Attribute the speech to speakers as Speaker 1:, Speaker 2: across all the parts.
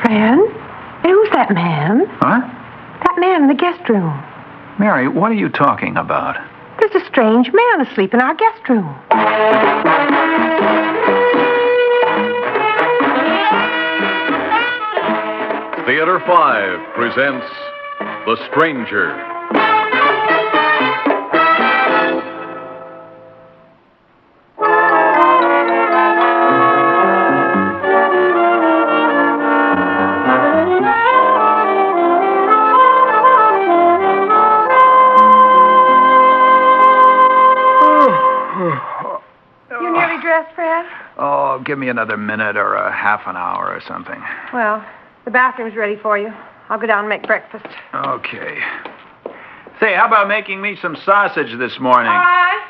Speaker 1: Fred? Hey, who's that man?
Speaker 2: Huh?
Speaker 1: That man in the guest room.
Speaker 2: Mary, what are you talking about?
Speaker 1: There's a strange man asleep in our guest room.
Speaker 3: Theater 5 presents The Stranger.
Speaker 1: You nearly dressed, Fred?
Speaker 2: Oh, give me another minute or a half an hour or something.
Speaker 1: Well, the bathroom's ready for you. I'll go down and make breakfast.
Speaker 2: Okay. Say, how about making me some sausage this morning?
Speaker 1: All right.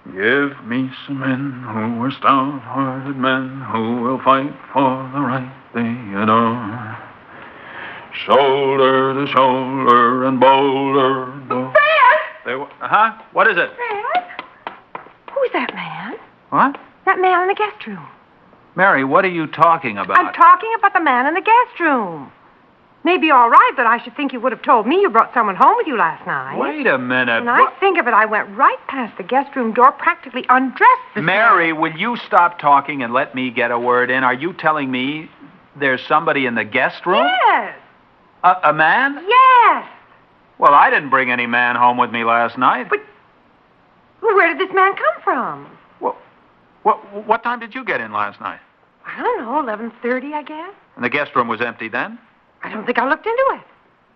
Speaker 2: Give me some men who are stout-hearted men who will fight for the right they adore. Shoulder to shoulder and boulder.
Speaker 1: Fred!
Speaker 2: Huh? What is it?
Speaker 1: Fred? Who's that man?
Speaker 2: What?
Speaker 1: That man in the guest room.
Speaker 2: Mary, what are you talking about?
Speaker 1: I'm talking about the man in the guest room. Maybe all right, but I should think you would have told me you brought someone home with you last night.
Speaker 2: Wait a minute.
Speaker 1: When I think of it, I went right past the guest room door, practically undressed this
Speaker 2: Mary,
Speaker 1: morning.
Speaker 2: will you stop talking and let me get a word in? Are you telling me there's somebody in the guest room?
Speaker 1: Yes.
Speaker 2: A man?
Speaker 1: Yes.
Speaker 2: Well, I didn't bring any man home with me last night.
Speaker 1: But where did this man come from?
Speaker 2: What time did you get in last night?
Speaker 1: I don't know, 11:30, I guess.
Speaker 2: And the guest room was empty then?
Speaker 1: I don't think I looked into it.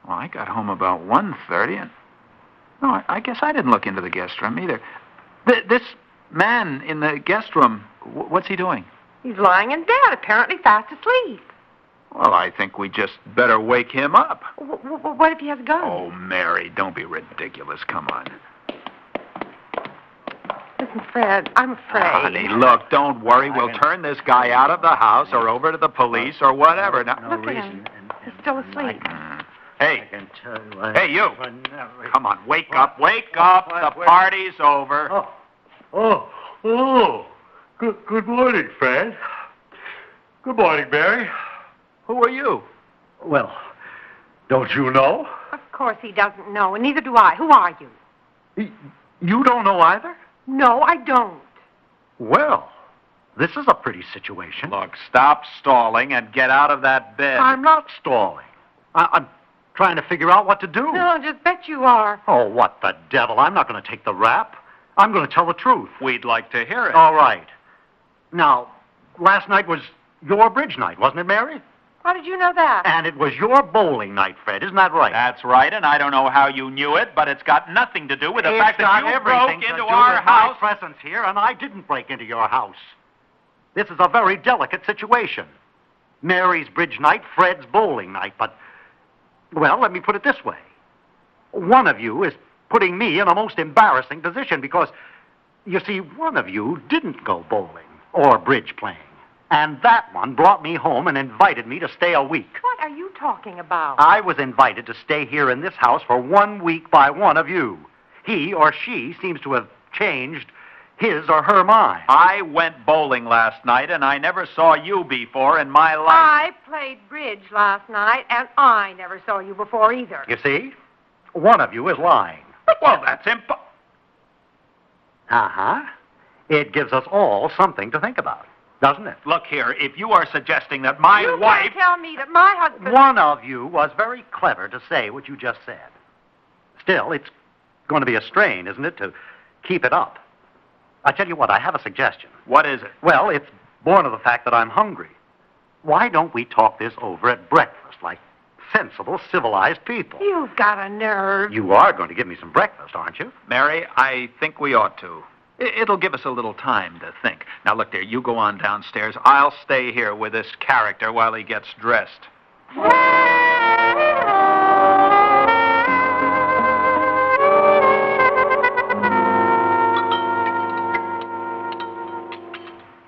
Speaker 2: Well, I got home about 1:30, and... No, I guess I didn't look into the guest room either. This man in the guest room, what's he doing?
Speaker 1: He's lying in bed, apparently fast asleep.
Speaker 2: Well, I think we just better wake him up.
Speaker 1: What if he has a gun?
Speaker 2: Oh, Mary, don't be ridiculous. Come on.
Speaker 1: Listen, Fred, I'm afraid.
Speaker 2: Honey, look, don't worry. We'll turn this guy out of the house or over to the police or whatever. Now,
Speaker 1: Look at him. He's still asleep.
Speaker 2: Hey, hey, you. Come on, wake up, wake up. The party's over.
Speaker 4: Good morning, Fred. Good morning, Mary.
Speaker 2: Who are you?
Speaker 4: Well, don't you know?
Speaker 1: Of course he doesn't know, and neither do I. Who are you?
Speaker 4: You don't know either?
Speaker 1: No, I don't.
Speaker 4: Well, this is a pretty situation.
Speaker 2: Look, stop stalling and get out of that bed.
Speaker 4: I'm not stalling. I'm trying to figure out what to do.
Speaker 1: No, I just bet you are.
Speaker 4: Oh, what the devil? I'm not going to take the rap. I'm going to tell the truth.
Speaker 2: We'd like to hear it.
Speaker 4: All right. Now, last night was your bridge night, wasn't it, Mary?
Speaker 1: How did you know that?
Speaker 4: And it was your bowling night, Fred. Isn't that right?
Speaker 2: That's right, and I don't know how you knew it, but it's got nothing to do with the fact that you broke into
Speaker 4: to
Speaker 2: our
Speaker 4: do with
Speaker 2: house.
Speaker 4: My presence here, and I didn't break into your house. This is a very delicate situation. Mary's bridge night, Fred's bowling night, but, well, let me put it this way. One of you is putting me in a most embarrassing position because, you see, one of you didn't go bowling or bridge playing. And that one brought me home and invited me to stay a week.
Speaker 1: What are you talking about?
Speaker 4: I was invited to stay here in this house for 1 week by one of you. He or she seems to have changed his or her mind.
Speaker 2: I went bowling last night, and I never saw you before in my life.
Speaker 1: I played bridge last night, and I never saw you before either.
Speaker 4: You see? One of you is lying.
Speaker 2: Well, that's impossible.
Speaker 4: Uh-huh. It gives us all something to think about, doesn't it?
Speaker 2: Look here, if you are suggesting that my
Speaker 1: You
Speaker 2: wife...
Speaker 1: can't tell me that my husband...
Speaker 4: One of you was very clever to say what you just said. Still, it's going to be a strain, isn't it, to keep it up? I tell you what, I have a suggestion.
Speaker 2: What is it?
Speaker 4: Well, it's born of the fact that I'm hungry. Why don't we talk this over at breakfast like sensible, civilized people?
Speaker 1: You've got a nerve.
Speaker 4: You are going to give me some breakfast, aren't you?
Speaker 2: Mary, I think we ought to. It'll give us a little time to think. Now, look there, you go on downstairs. I'll stay here with this character while he gets dressed.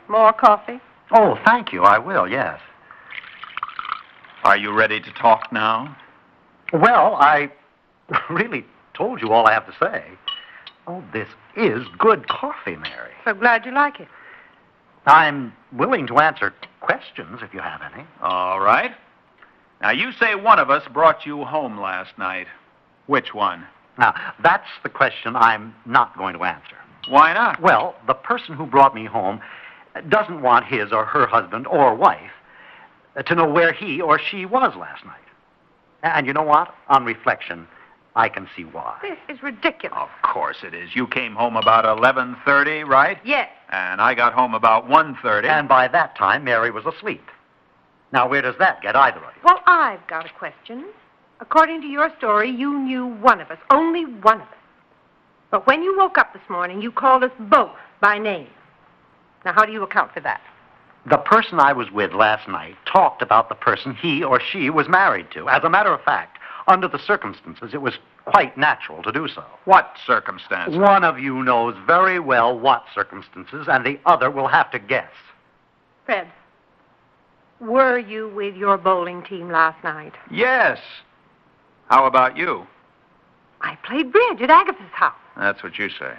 Speaker 1: More coffee?
Speaker 4: Oh, thank you. I will, yes.
Speaker 2: Are you ready to talk now?
Speaker 4: Well, I really told you all I have to say. Oh, this is good coffee, Mary.
Speaker 1: So glad you like it.
Speaker 4: I'm willing to answer questions if you have any.
Speaker 2: All right. Now, you say one of us brought you home last night. Which one?
Speaker 4: Now, that's the question I'm not going to answer.
Speaker 2: Why not?
Speaker 4: Well, the person who brought me home doesn't want his or her husband or wife to know where he or she was last night. And you know what? On reflection, I can see why.
Speaker 1: This is ridiculous.
Speaker 2: Of course it is. You came home about 11:30, right?
Speaker 1: Yes.
Speaker 2: And I got home about 1:30.
Speaker 4: And by that time, Mary was asleep. Now, where does that get either of you?
Speaker 1: Well, I've got a question. According to your story, you knew one of us, only one of us. But when you woke up this morning, you called us both by name. Now, how do you account for that?
Speaker 4: The person I was with last night talked about the person he or she was married to. As a matter of fact, under the circumstances, it was quite natural to do so.
Speaker 2: What circumstance?
Speaker 4: One of you knows very well what circumstances, and the other will have to guess.
Speaker 1: Fred, were you with your bowling team last night?
Speaker 2: Yes. How about you?
Speaker 1: I played bridge at Agatha's house.
Speaker 2: That's what you say.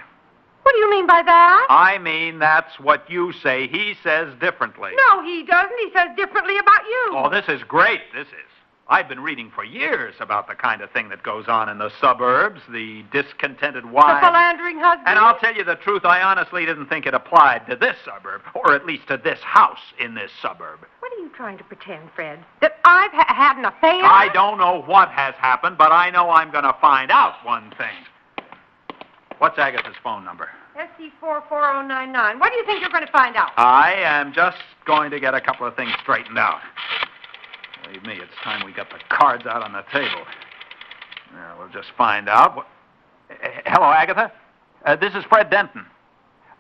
Speaker 1: What do you mean by that?
Speaker 2: I mean, that's what you say. He says differently.
Speaker 1: No, he doesn't. He says differently about you.
Speaker 2: Oh, this is great. This is. I've been reading for years about the kind of thing that goes on in the suburbs, the discontented wives.
Speaker 1: The philandering husband.
Speaker 2: And I'll tell you the truth, I honestly didn't think it applied to this suburb, or at least to this house in this suburb.
Speaker 1: What are you trying to pretend, Fred? That I've had an affair?
Speaker 2: I don't know what has happened, but I know I'm going to find out one thing. What's Agatha's phone number?
Speaker 1: SC44099. What do you think you're going to find out?
Speaker 2: I am just going to get a couple of things straightened out. Believe me, it's time we got the cards out on the table. Now, we'll just find out. Hello, Agatha. This is Fred Denton.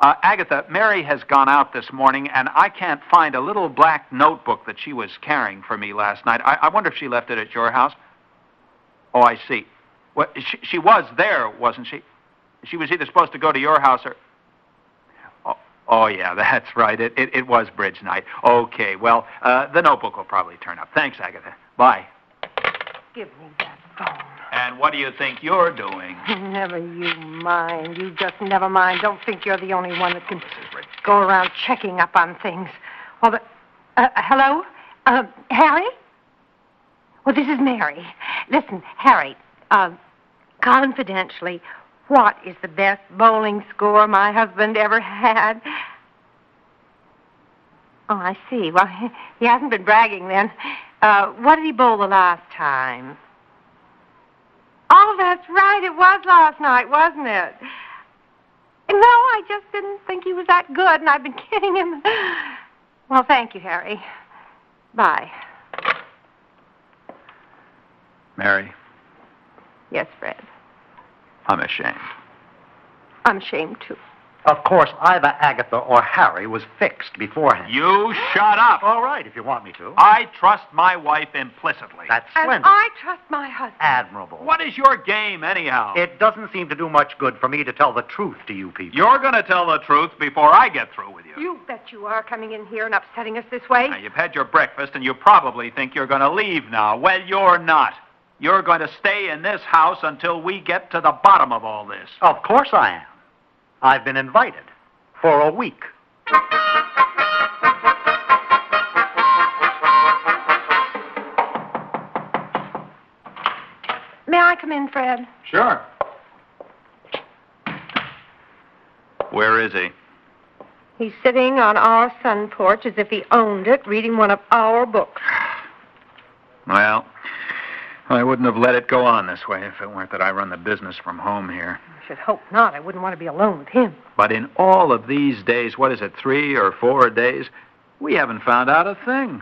Speaker 2: Agatha, Mary has gone out this morning, and I can't find a little black notebook that she was carrying for me last night. I wonder if she left it at your house. Oh, I see. Well, she was there, wasn't she? She was either supposed to go to your house or... Oh, yeah, that's right. It was bridge night. Okay, well, the notebook will probably turn up. Thanks, Agatha. Bye.
Speaker 1: Give me that phone.
Speaker 2: And what do you think you're doing?
Speaker 1: Never you mind. You just never mind. Don't think you're the only one that can go around checking up on things. Well, hello? Harry? Well, this is Mary. Listen, Harry, confidentially, what is the best bowling score my husband ever had? Oh, I see. Well, he hasn't been bragging then. What did he bowl the last time? Oh, that's right. It was last night, wasn't it? No, I just didn't think he was that good, and I've been kidding him. Well, thank you, Harry. Bye.
Speaker 2: Mary,
Speaker 1: Yes, Fred.
Speaker 2: I'm ashamed.
Speaker 1: I'm ashamed, too.
Speaker 4: Of course, either Agatha or Harry was fixed beforehand.
Speaker 2: You shut up.
Speaker 4: All right, if you want me to.
Speaker 2: I trust my wife implicitly.
Speaker 4: That's
Speaker 1: And
Speaker 4: splendid.
Speaker 1: I trust my husband.
Speaker 4: Admirable.
Speaker 2: What is your game, anyhow?
Speaker 4: It doesn't seem to do much good for me to tell the truth to you people.
Speaker 2: You're going to tell the truth before I get through with you.
Speaker 1: You bet you are coming in here and upsetting us this way.
Speaker 2: Now, you've had your breakfast, and you probably think you're going to leave now. Well, you're not. You're going to stay in this house until we get to the bottom of all this.
Speaker 4: Of course I am. I've been invited for a week.
Speaker 1: May I come in, Fred?
Speaker 2: Sure. Where is he?
Speaker 1: He's sitting on our sun porch as if he owned it, reading one of our books.
Speaker 2: Well, I wouldn't have let it go on this way if it weren't that I run the business from home here.
Speaker 1: I should hope not. I wouldn't want to be alone with him.
Speaker 2: But in all of these days, what is it, 3 or 4 days, we haven't found out a thing.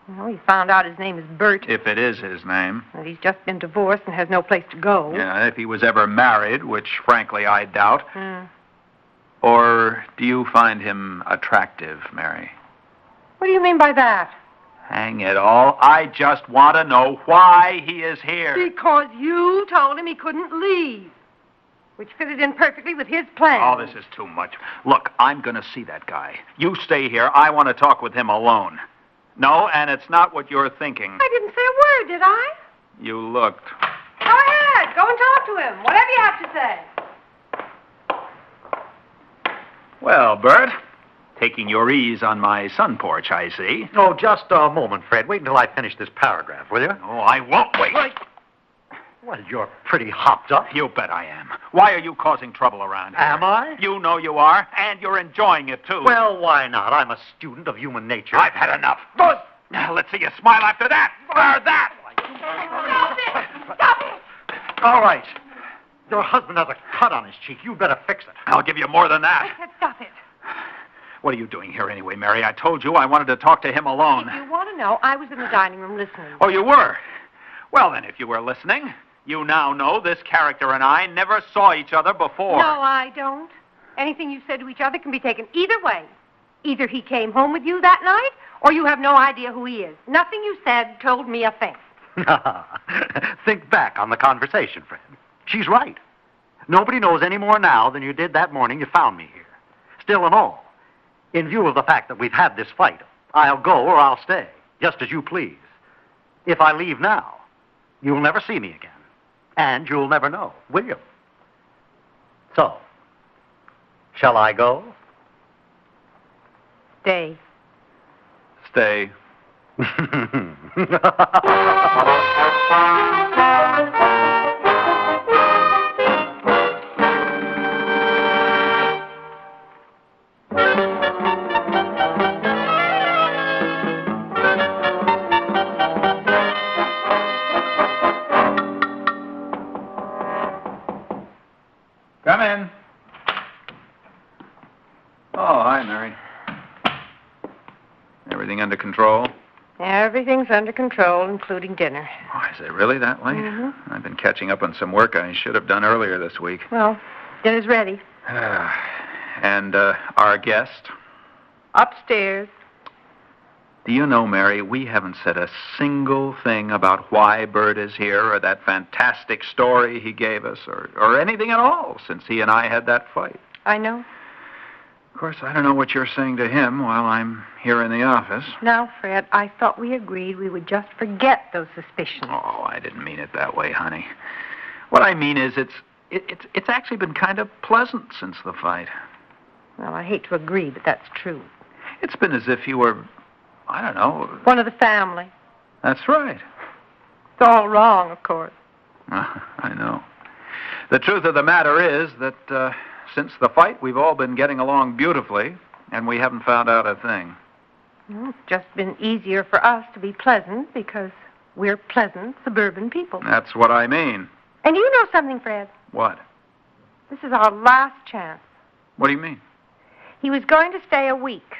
Speaker 1: Well, he found out his name is Bert.
Speaker 2: If it is his name.
Speaker 1: And he's just been divorced and has no place to go.
Speaker 2: Yeah, if he was ever married, which frankly I doubt.
Speaker 1: Hmm.
Speaker 2: Or do you find him attractive, Mary?
Speaker 1: What do you mean by that?
Speaker 2: Hang it all. I just want to know why he is here.
Speaker 1: Because you told him he couldn't leave, which fitted in perfectly with his plan.
Speaker 2: Oh, this is too much. Look, I'm going to see that guy. You stay here. I want to talk with him alone. No, and it's not what you're thinking.
Speaker 1: I didn't say a word, did I?
Speaker 2: You looked.
Speaker 1: Go ahead. Go and talk to him. Whatever you have to say.
Speaker 2: Well, Bert, taking your ease on my sun porch, I see.
Speaker 4: Oh, just a moment, Fred. Wait until I finish this paragraph, will you?
Speaker 2: Oh, I won't wait.
Speaker 4: Well, you're pretty hopped up.
Speaker 2: You bet I am. Why are you causing trouble around here?
Speaker 4: Am I?
Speaker 2: You know you are, and you're enjoying it, too.
Speaker 4: Well, why not? I'm a student of human nature.
Speaker 2: I've had enough. Now, let's see you smile after that. Or that.
Speaker 1: Stop it!
Speaker 4: All right. Your husband has a cut on his cheek. You better fix it.
Speaker 2: I'll give you more than
Speaker 1: I
Speaker 2: that.
Speaker 1: said stop it.
Speaker 2: What are you doing here anyway, Mary? I told you I wanted to talk to him alone.
Speaker 1: If you want to know, I was in the dining room listening.
Speaker 2: Oh, you were? Well, then, if you were listening, you now know this character and I never saw each other before.
Speaker 1: No, I don't. Anything you said to each other can be taken either way. Either he came home with you that night, or you have no idea who he is. Nothing you said told me a thing.
Speaker 4: Think back on the conversation, Fred. She's right. Nobody knows any more now than you did that morning you found me here. Still and all, in view of the fact that we've had this fight, I'll go or I'll stay, just as you please. If I leave now, you'll never see me again. And you'll never know, will you? So, shall I go?
Speaker 1: Stay.
Speaker 2: Stay. Come in. Oh, hi, Mary. Everything under control?
Speaker 1: Everything's under control, including dinner.
Speaker 2: Oh, is it really that late?
Speaker 1: Mm-hmm.
Speaker 2: I've been catching up on some work I should have done earlier this week.
Speaker 1: Well, dinner's ready.
Speaker 2: And our guest?
Speaker 1: Upstairs.
Speaker 2: Do you know, Mary, we haven't said a single thing about why Bert is here or that fantastic story he gave us or anything at all since he and I had that fight.
Speaker 1: I know.
Speaker 2: Of course, I don't know what you're saying to him while I'm here in the office.
Speaker 1: Now, Fred, I thought we agreed we would just forget those suspicions.
Speaker 2: Oh, I didn't mean it that way, honey. What I mean is it's actually been kind of pleasant since the fight.
Speaker 1: Well, I hate to agree, but that's true.
Speaker 2: It's been as if you were, I don't know.
Speaker 1: One of the family.
Speaker 2: That's right.
Speaker 1: It's all wrong, of course.
Speaker 2: I know. The truth of the matter is that since the fight, we've all been getting along beautifully, and we haven't found out a thing.
Speaker 1: Well, it's just been easier for us to be pleasant because we're pleasant suburban people.
Speaker 2: That's what I mean.
Speaker 1: And you know something, Fred?
Speaker 2: What?
Speaker 1: This is our last chance.
Speaker 2: What do you mean?
Speaker 1: He was going to stay a week.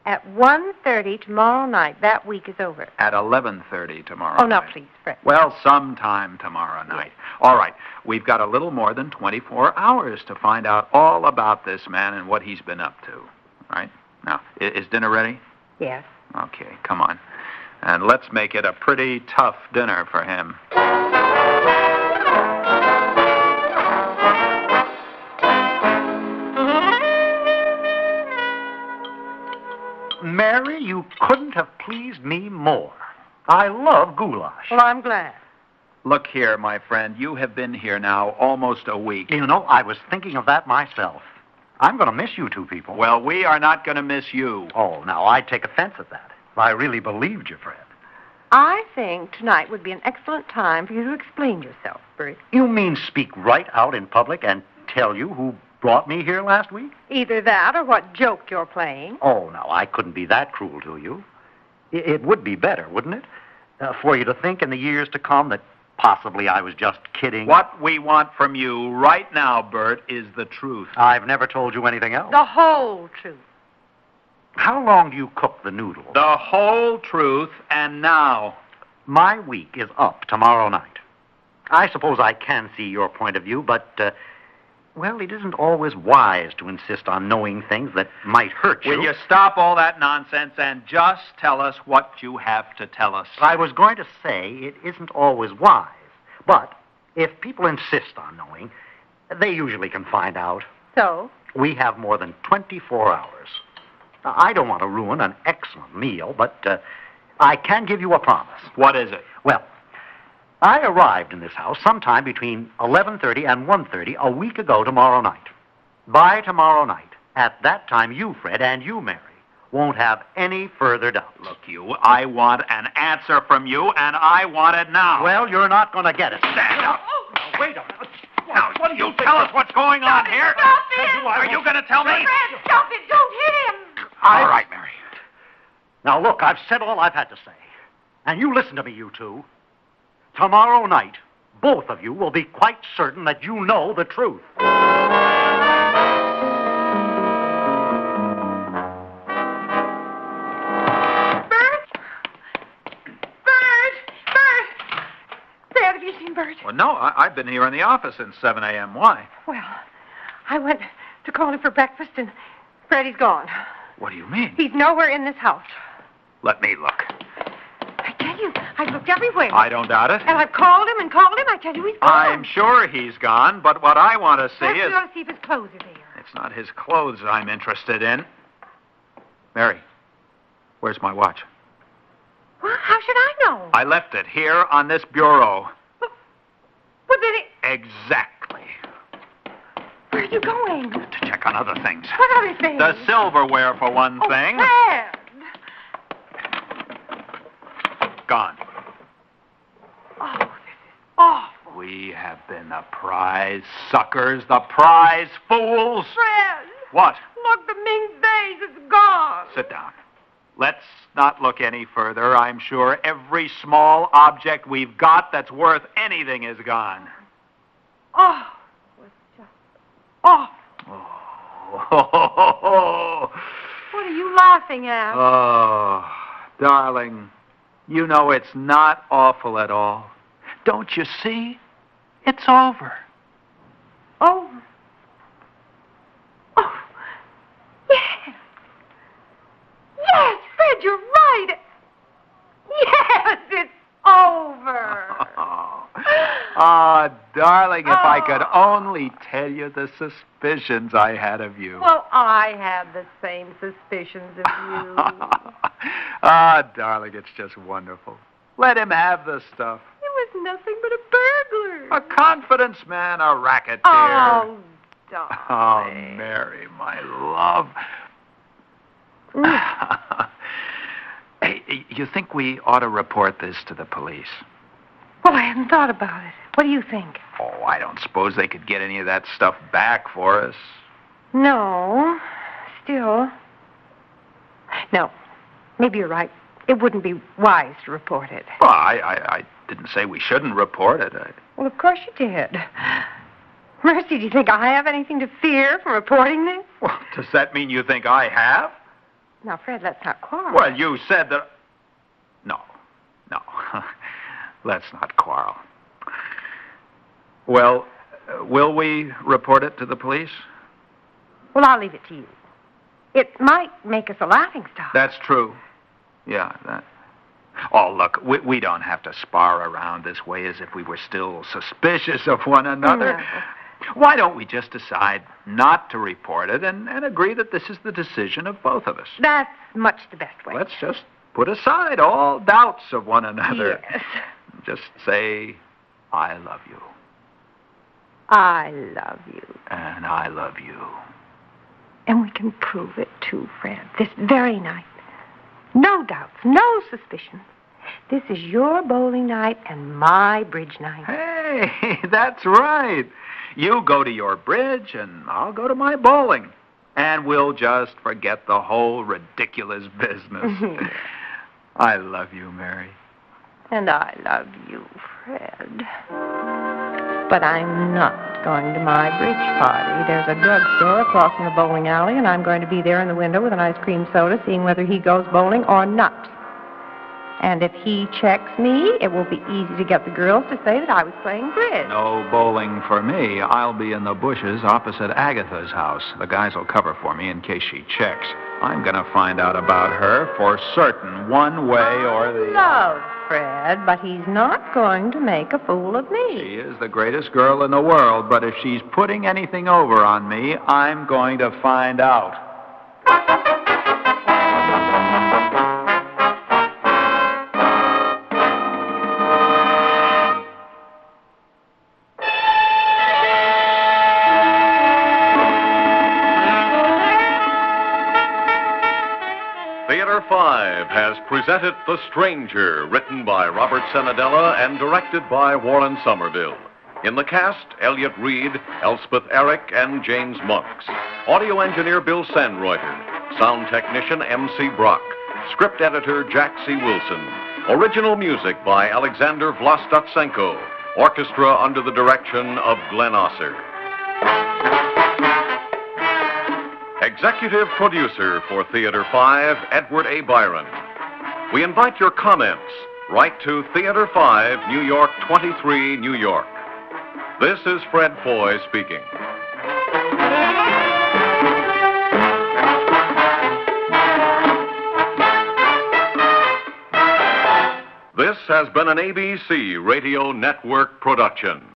Speaker 1: At 1:30 tomorrow night. That week is over.
Speaker 2: At 11:30 tomorrow
Speaker 1: Oh, now,
Speaker 2: night.
Speaker 1: please, Fred.
Speaker 2: Well, sometime tomorrow night. All right. We've got a little more than 24 hours to find out all about this man and what he's been up to. All right? Now, is dinner ready?
Speaker 1: Yes.
Speaker 2: Okay, come on. And let's make it a pretty tough dinner for him.
Speaker 4: Mary, you couldn't have pleased me more. I love goulash.
Speaker 1: Well, I'm glad.
Speaker 2: Look here, my friend. You have been here now almost a week.
Speaker 4: You know, I was thinking of that myself. I'm going to miss you two people.
Speaker 2: Well, we are not going to miss you.
Speaker 4: Oh, now, I'd take offense at that. If I really believed you, Fred.
Speaker 1: I think tonight would be an excellent time for you to explain yourself, Bert.
Speaker 4: You mean speak right out in public and tell you who brought me here last week?
Speaker 1: Either that or what joke you're playing.
Speaker 4: Oh, no, I couldn't be that cruel to you. It would be better, wouldn't it? For you to think in the years to come that possibly I was just kidding.
Speaker 2: What we want from you right now, Bert, is the truth.
Speaker 4: I've never told you anything else.
Speaker 1: The whole truth.
Speaker 4: How long do you cook the noodles?
Speaker 2: The whole truth, and now.
Speaker 4: My week is up tomorrow night. I suppose I can see your point of view, but, well, it isn't always wise to insist on knowing things that might hurt you.
Speaker 2: Will you stop all that nonsense and just tell us what you have to tell us?
Speaker 4: I was going to say it isn't always wise, but if people insist on knowing, they usually can find out.
Speaker 1: So?
Speaker 4: We have more than 24 hours. I don't want to ruin an excellent meal, but I can give you a promise.
Speaker 2: What is it?
Speaker 4: Well, I arrived in this house sometime between 11:30 and 1:30 a week ago tomorrow night. By tomorrow night, At that time, you, Fred, and you, Mary, won't have any further doubts.
Speaker 2: Look, I want an answer from you, and I want it now.
Speaker 4: Well, you're not going to get it.
Speaker 2: Stand up.
Speaker 4: Now, wait a minute.
Speaker 2: Now, what do you tell us what's going on here?
Speaker 1: Stop it!
Speaker 2: Are you going to tell me?
Speaker 1: Fred, stop it! Don't hit him!
Speaker 2: All right, Mary.
Speaker 4: Now, look, I've said all I've had to say. And you listen to me, you two. Tomorrow night, both of you will be quite certain that you know the truth.
Speaker 1: Fred, have you seen Bert?
Speaker 2: Well, no, I've been here in the office since 7 a.m. Why?
Speaker 1: Well, I went to call him for breakfast, and Freddie's gone.
Speaker 2: What do you mean?
Speaker 1: He's nowhere in this house.
Speaker 2: Let me look.
Speaker 1: I tell you, I've looked everywhere.
Speaker 2: I don't doubt it.
Speaker 1: And I've called him and called him. I tell you, he's gone.
Speaker 2: I'm sure he's gone, but what I want to see
Speaker 1: First,
Speaker 2: is...
Speaker 1: we ought to see if his clothes are there.
Speaker 2: It's not his clothes I'm interested in. Mary, where's my watch?
Speaker 1: Well, how should I know?
Speaker 2: I left it here on this bureau.
Speaker 1: Well, then
Speaker 2: Exactly.
Speaker 1: where are you going?
Speaker 2: To check on other things.
Speaker 1: What other thing?
Speaker 2: The silverware, for one thing.
Speaker 1: Fred.
Speaker 2: Gone.
Speaker 1: Oh, this is awful.
Speaker 2: We have been the prize suckers, the prize fools.
Speaker 1: Fred.
Speaker 2: What?
Speaker 1: Look, the Ming vase is gone.
Speaker 2: Sit down. Let's not look any further. I'm sure every small object we've got that's worth anything is gone.
Speaker 1: Oh, it was just awful.
Speaker 2: Oh,
Speaker 1: What are you laughing at?
Speaker 2: oh, darling, you know it's not awful at all. Don't you see? It's over.
Speaker 1: Oh. Oh. Yes. Yes, Fred, you're right. Yes, it's over.
Speaker 2: Ah, darling, if I could only tell you the suspicions I had of you.
Speaker 1: Well, I had the same suspicions of you.
Speaker 2: Ah, darling, it's just wonderful. Let him have the stuff.
Speaker 1: It was nothing but a burglar.
Speaker 2: A confidence man, a racketeer.
Speaker 1: Oh,
Speaker 2: Oh,
Speaker 1: darling.
Speaker 2: Mary, my love. Hey, you think we ought to report this to the police?
Speaker 1: Well, I hadn't thought about it. What do you think?
Speaker 2: Oh, I don't suppose they could get any of that stuff back for us.
Speaker 1: No. Still. No. Maybe you're right. It wouldn't be wise to report it.
Speaker 2: Well, I didn't say we shouldn't report it.
Speaker 1: Well, of course you did. Mercy, do you think I have anything to fear from reporting this?
Speaker 2: Well, does that mean you think I have?
Speaker 1: Now, Fred, let's not quarrel.
Speaker 2: Well, you said that... No. Let's not quarrel. Well, will we report it to the police?
Speaker 1: Well, I'll leave it to you. It might make us a laughingstock.
Speaker 2: That's true. Yeah, that... Oh, look, we don't have to spar around this way as if we were still suspicious of one another.
Speaker 1: No.
Speaker 2: Why don't we just decide not to report it and agree that this is the decision of both of us?
Speaker 1: That's much the best way.
Speaker 2: Let's just put aside all doubts of one another.
Speaker 1: Yes.
Speaker 2: Just say, I love you.
Speaker 1: I love you.
Speaker 2: And I love you.
Speaker 1: And we can prove it, too, Fred, this very night. No doubts, no suspicions. This is your bowling night and my bridge night.
Speaker 2: Hey, that's right. You go to your bridge, and I'll go to my bowling. And we'll just forget the whole ridiculous business. I love you, Mary.
Speaker 1: And I love you, Fred. But I'm not going to my bridge party. There's a drugstore across from the bowling alley, and I'm going to be there in the window with an ice cream soda, seeing whether he goes bowling or not. And if he checks me, it will be easy to get the girls to say that I was playing bridge.
Speaker 2: No bowling for me. I'll be in the bushes opposite Agatha's house. The guys will cover for me in case she checks. I'm going to find out about her for certain, one way or the
Speaker 1: Love Fred, but he's not going to make a fool of me.
Speaker 2: She is the greatest girl in the world, but if she's putting anything over on me, I'm going to find out.
Speaker 3: 5 has presented The Stranger, written by Robert Senadella and directed by Warren Somerville. In the cast, Elliot Reed, Elspeth Eric, and James Monks. Audio engineer Bill Sandreuter. Sound technician M.C. Brock. Script editor Jack C. Wilson. Original music by Alexander Vlastotsenko. Orchestra under the direction of Glenn Osser. Executive producer for Theater 5, Edward A. Byron. We invite your comments. Write to Theater 5, New York 23, New York. This is Fred Foy speaking. This has been an ABC Radio Network production.